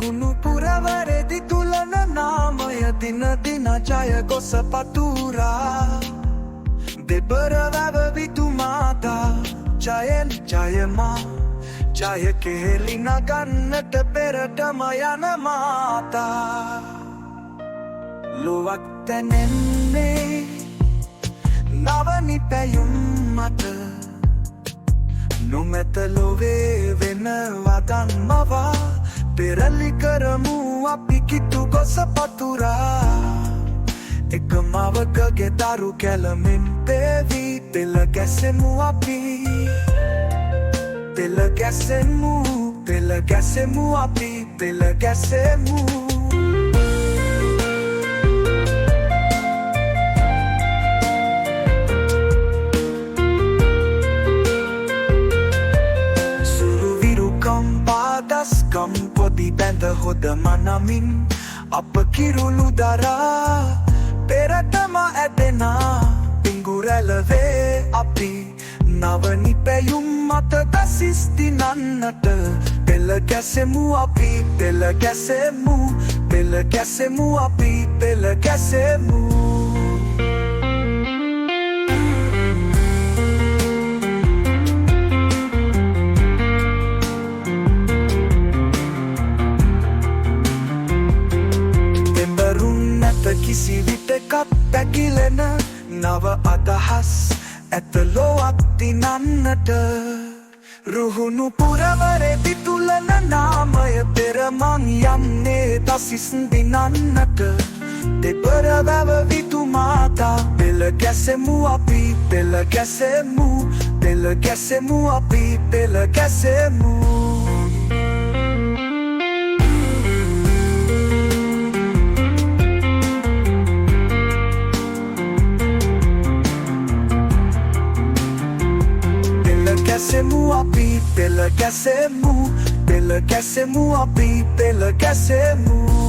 රුහුණු පුරවරෙදි තුලන නාමය දින දින ජය ගොස පතුරා දෙබර වැව විතුමාතා ජයෙන් ජයමා ජය කෙහෙලි නගන්නට පෙරටම යන මාතා ලොවක් තැනෙන්නේ නවනි පැයුම් මත නොමැත ලොවේ වෙන වදන් මවා පෙරලි කරමු අපි කිතු ගොස පතුරා එක මවකගේ දරු කැලමෙන් පේවී පෙළ ගැසෙමු අපි පෙළ ගැසෙමු අපි පෙළ ගැසෙමු පොදි බැඳ හොද මනමින් අප කිරුළු දරා පෙරටම ඇදෙනා පිංගුරැලවේ අපි නවනි පැයුම් මත දසිස් දිනන්නට පෙළ ගැසෙමු අපි පෙළ ගැසෙමු අපි පෙළ ගැසෙමු කිසි විටකත් පැකිලෙන නව අදහස් ඇත ලොවක් දිනන්නට රුහුණු පුරවරෙදි තුලන නාමය පෙරමං යන්නේ දසිස් දිනන්නට දෙබර වැව විතුමාතා පෙළ ගැසෙමු අපි පෙළ ගැසෙමු අපි පෙළ ගැසෙමු පෙළ ගැසෙමු අපි පෙළ ගැසෙමු